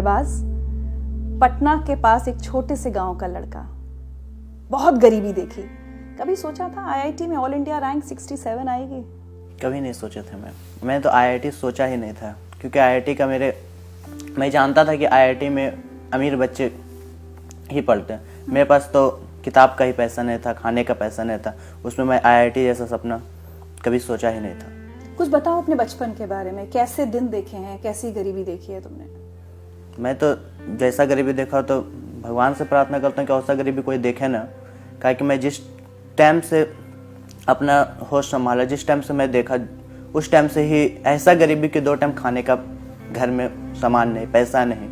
बाज पटना के पास एक छोटे से गांव का लड़का, बहुत गरीबी देखी। कभी सोचा था आईआईटी में ऑल इंडिया रैंक 67 आएगी? कभी नहीं सोचे थे मैं तो आईआईटी सोचा ही नहीं था, क्योंकि आईआईटी का मैं जानता था कि आईआईटी में अमीर बच्चे ही पढ़ते हैं। मेरे पास तो किताब का ही पैसा नहीं था, खाने का पैसा नहीं था, उसमें मैं आईआईटी जैसा सपना कभी सोचा ही नहीं था। कुछ बताओ अपने बचपन के बारे में, कैसे दिन देखे हैं, कैसी गरीबी देखी है तुमने? मैं तो जैसा गरीबी देखा तो भगवान से प्रार्थना करता हूँ कि वैसा गरीबी कोई देखे ना, कि मैं जिस टाइम से अपना होश संभाला, जिस टाइम से मैं देखा, उस टाइम से ही ऐसा गरीबी कि 2 टाइम खाने का घर में सामान नहीं, पैसा नहीं,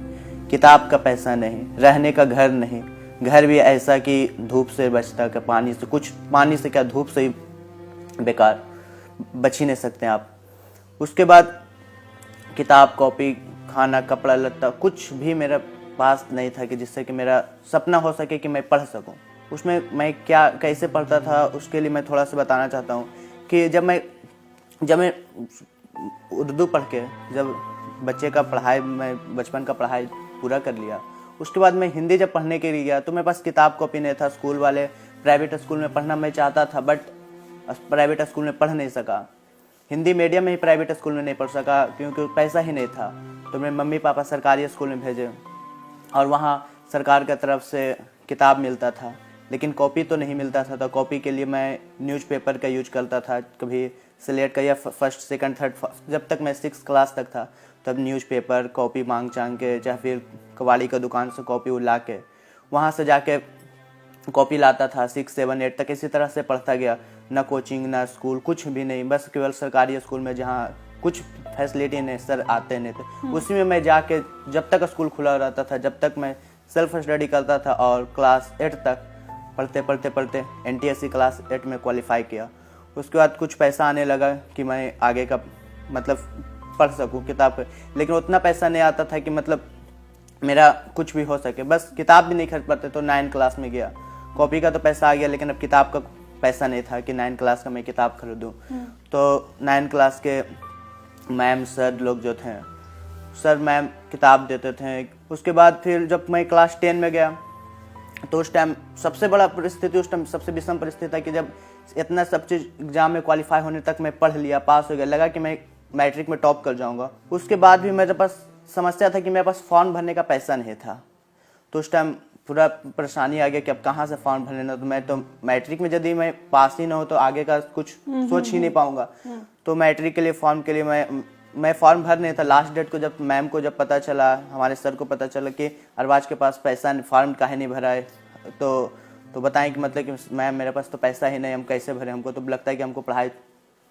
किताब का पैसा नहीं, रहने का घर नहीं, घर भी ऐसा कि धूप से बचता का, पानी से क्या, धूप से ही बेकार, बच ही नहीं सकते आप। उसके बाद किताब, कॉपी, खाना, कपड़ा लत्ता कुछ भी मेरे पास नहीं था कि जिससे कि मेरा सपना हो सके कि मैं पढ़ सकूं। उसमें मैं क्या कैसे पढ़ता था उसके लिए मैं थोड़ा सा बताना चाहता हूं कि जब मैं उर्दू पढ़ के, जब बच्चे का पढ़ाई, मैं बचपन का पढ़ाई पूरा कर लिया, उसके बाद मैं हिंदी जब पढ़ने के लिए गया तो मेरे पास किताब कॉपी नहीं था। स्कूल वाले प्राइवेट स्कूल में पढ़ना मैं चाहता था, बट प्राइवेट स्कूल में पढ़ नहीं सका। हिंदी मीडियम में ही प्राइवेट स्कूल में नहीं पढ़ सका क्योंकि पैसा ही नहीं था। तो मेरे मम्मी पापा सरकारी स्कूल में भेजे और वहाँ सरकार की तरफ से किताब मिलता था, लेकिन कॉपी तो नहीं मिलता था। तो कॉपी के लिए मैं न्यूज़पेपर का यूज करता था, कभी स्लेट का या फर्स्ट सेकंड थर्ड, जब तक मैं 6 क्लास तक था तब न्यूज़पेपर कॉपी मांग चांग के, चाहे फिर कबाड़ी का दुकान से कॉपी ला के वहाँ से जाके कॉपी लाता था। 6, 7, 8 तक इसी तरह से पढ़ता गया। ना कोचिंग ना स्कूल, कुछ भी नहीं, बस केवल सरकारी स्कूल में जहाँ कुछ फैसिलिटी नहीं, सर आते नहीं थे, उसी में मैं जाके जब तक स्कूल खुला रहता था, जब तक मैं सेल्फ स्टडी करता था। और क्लास 8 तक पढ़ते एनटीएससी क्लास 8 में क्वालिफाई किया। उसके बाद कुछ पैसा आने लगा कि मैं आगे का पढ़ सकूं किताब पे, लेकिन उतना पैसा नहीं आता था कि मेरा कुछ भी हो सके। बस किताब भी नहीं खरीद पाते। तो 9 क्लास में गया, कॉपी का तो पैसा आ गया, लेकिन अब किताब का पैसा नहीं था कि 9 क्लास का मैं किताब खरीदूं। तो 9 क्लास के मैम सर लोग जो थे, सर मैम किताब देते थे। उसके बाद फिर जब मैं क्लास 10 में गया तो उस टाइम सबसे बड़ा परिस्थिति, उस टाइम सबसे विषम परिस्थिति था कि जब इतना सब चीज़ एग्जाम में क्वालिफाई होने तक मैं पढ़ लिया, पास हो गया, लगा कि मैं मैट्रिक में टॉप कर जाऊंगा। उसके बाद भी मेरे पास समस्या था कि मेरे पास फॉर्म भरने का पैसा नहीं था। तो उस टाइम पूरा परेशानी आ गया कि अब कहाँ से फॉर्म भरना। तो मैं तो मैट्रिक में यदि मैं पास ही ना हो तो आगे का कुछ सोच ही नहीं पाऊंगा। तो मैट्रिक के लिए फॉर्म के लिए मैं फॉर्म भर नहीं था। लास्ट डेट को जब मैम को जब पता चला, हमारे सर को पता चला कि अरबाज के पास पैसा नहीं, फॉर्म काहे नहीं भरा है, तो बताएं कि कि मैम मेरे पास तो पैसा ही नहीं, हम कैसे भरें। हमको तो लगता है कि हमको पढ़ाई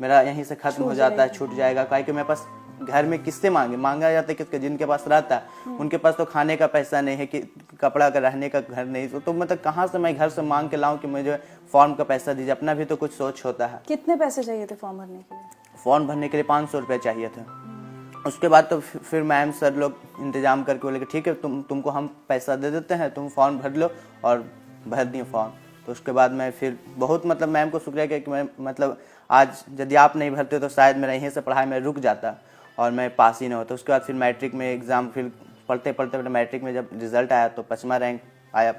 मेरा यहीं से खत्म हो जाता है, छूट जाएगा, क्योंकि मेरे पास घर में किससे मांगा जाता है, किसके जिनके पास रहता है उनके पास तो खाने का पैसा नहीं है, कि कपड़ा का रहने का घर नहीं। तो कहाँ से मैं घर से मांग के लाऊं कि मुझे फॉर्म का पैसा दीजिए। अपना भी तो कुछ सोच होता है। कितने पैसे चाहिए थे फॉर्म भरने के लिए? फॉर्म भरने के लिए 500 रुपये चाहिए थे। उसके बाद तो फिर मैम सर लोग इंतजाम करके बोले कि ठीक है, तुमको हम पैसा दे देते हैं, तुम फॉर्म भर लो, और भर दिए फॉर्म। तो उसके बाद मैं फिर बहुत मैम को शुक्रिया किया कि मैं आज यदि आप नहीं भरते तो शायद मेरा यहीं से पढ़ाई में रुक जाता और मैं पास ही ना होता। उसके बाद फिर मैट्रिक में एग्ज़ाम, फिर पढ़ते मैट्रिक में जब रिज़ल्ट आया तो 5वां रैंक आया।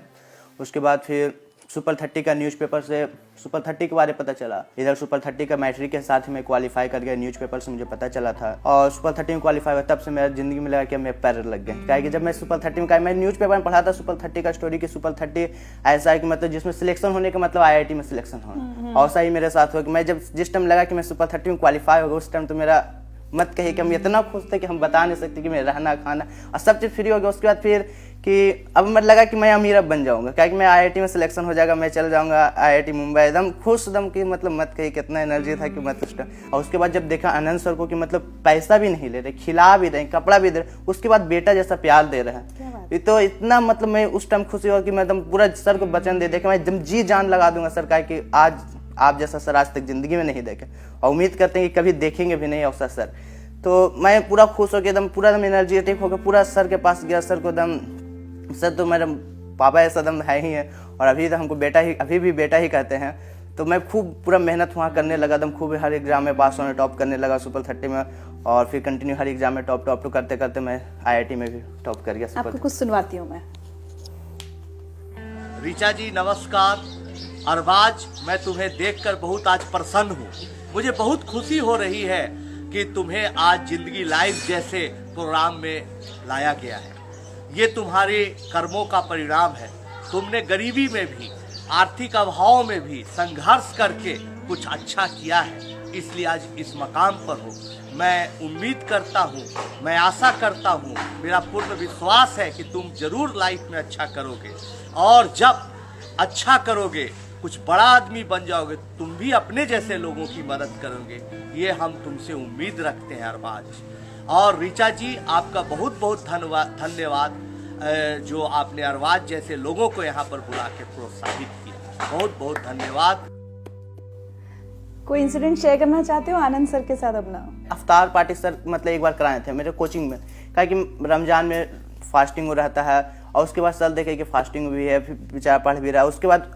उसके बाद फिर सुपर 30 का न्यूज़पेपर से सुपर 30 के बारे में पता चला। इधर सुपर 30 का मैट्रिक के साथ ही मैं क्वालिफाई कर गया, न्यूज़पेपर से मुझे पता चला था। और सुपर 30 में क्वालिफाई हुआ, तब से मेरा ज़िंदगी में लगा कि मेरे पैर लग गए। क्या कि जब मैं सुपर 30 में मैं न्यूज़पेपर में पढ़ा था सुपर 30 का स्टोरी कि सुपर 30 ऐसा है कि जिसमें सिलेक्शन होने का आईआईटी में सिलेक्शन होना। और सही मेरे साथ हुआ कि मैं जिस टाइम लगा कि मैं सुपर 30 में क्वालिफाई होगा, उस टाइम तो मेरा मत कहिए कि हम इतना खुश थे कि हम बता नहीं सकते कि मैं रहना खाना और सब चीज़ फ्री हो गया। उसके बाद फिर कि अब मैं लगा कि मैं अमीर बन जाऊंगा, क्या कि मैं आईआईटी में सिलेक्शन हो जाएगा, मैं चल जाऊंगा आईआईटी मुंबई, एकदम खुश, एकदम कि मत कहिए कितना एनर्जी था कि उस टाइम। और उसके बाद जब देखा आनंद सर को कि पैसा भी नहीं ले रहे, खिला भी रहे, कपड़ा भी दे रहे, उसके बाद बेटा जैसा प्यार दे रहा है, तो इतना मैं उस टाइम खुशी हुआ कि मैं एकदम पूरा सर को वचन दे कि मैं एकदम जी जान लगा दूंगा सर का, कि आज आप जैसा सर आज तक जिंदगी में नहीं देखे और उम्मीद करते हैं कि कभी देखेंगे भी नहीं ऐसा सर। तो मैं पूरा खुश हो गया, एकदम पूरा एनर्जेटिक होकर पूरा सर के पास गया। सर को एकदम, सर तो मेरे पापा ऐसा एकदम है ही है, और अभी तो हमको बेटा ही, अभी भी बेटा ही कहते हैं। तो मैं खूब पूरा मेहनत वहाँ करने लगा, एकदम खूब हर एग्जाम में पास होने, टॉप करने लगा सुपर 30 में, और फिर कंटिन्यू हर एग्जाम में टॉप टॉप करते करते मैं IIT में भी टॉप कर गया आपको सुपर। कुछ सुनवाती हूँ मैं। ऋचा जी नमस्कार। अरबाज, मैं तुम्हें देखकर बहुत आज प्रसन्न हूँ। मुझे बहुत खुशी हो रही है कि तुम्हें आज जिंदगी लाइव जैसे प्रोग्राम में लाया गया है। ये तुम्हारे कर्मों का परिणाम है। तुमने गरीबी में भी, आर्थिक अभाव में भी संघर्ष करके कुछ अच्छा किया है, इसलिए आज इस मकाम पर हो। मैं उम्मीद करता हूँ, मैं आशा करता हूँ, मेरा पूर्ण विश्वास है कि तुम जरूर लाइफ में अच्छा करोगे, और जब अच्छा करोगे, कुछ बड़ा आदमी बन जाओगे, तुम भी अपने जैसे लोगों की मदद करोगे। ये हम तुमसे उम्मीद रखते हैं अरबाज। और ऋचा जी, आपका बहुत बहुत धन्यवाद जो आपने अरबाज जैसे लोगों को यहाँ पर बुला के प्रोत्साहित किया। बहुत बहुत धन्यवाद। कोई इंसिडेंट शेयर करना चाहते हो आनंद सर के साथ अपना? अफ्तार पार्टी सर मतलब एक बार कराए थे मेरे कोचिंग में, क्या कि रमजान में फास्टिंग रहता है, और उसके बाद सर देखे कि फास्टिंग भी है, फिर बेचारा पढ़ भी रहा है। उसके बाद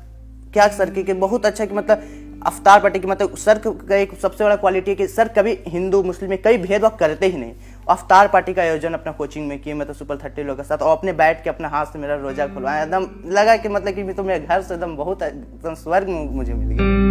क्या सर की बहुत अच्छा कि मतलब अफ्तार पार्टी की मतलब सर का एक सबसे बड़ा क्वालिटी है कि सर कभी हिंदू मुस्लिम में कई भेदभाव करते ही नहीं। अफ्तार पार्टी का आयोजन अपना कोचिंग में किए, मतलब सुपर 30 लोगों के साथ, और अपने बैठ के अपने हाथ से मेरा रोजा खुलवाया। एकदम लगा कि मतलब कि तो मेरे घर से एकदम बहुत एकदम स्वर्ग मुझे मिल गया।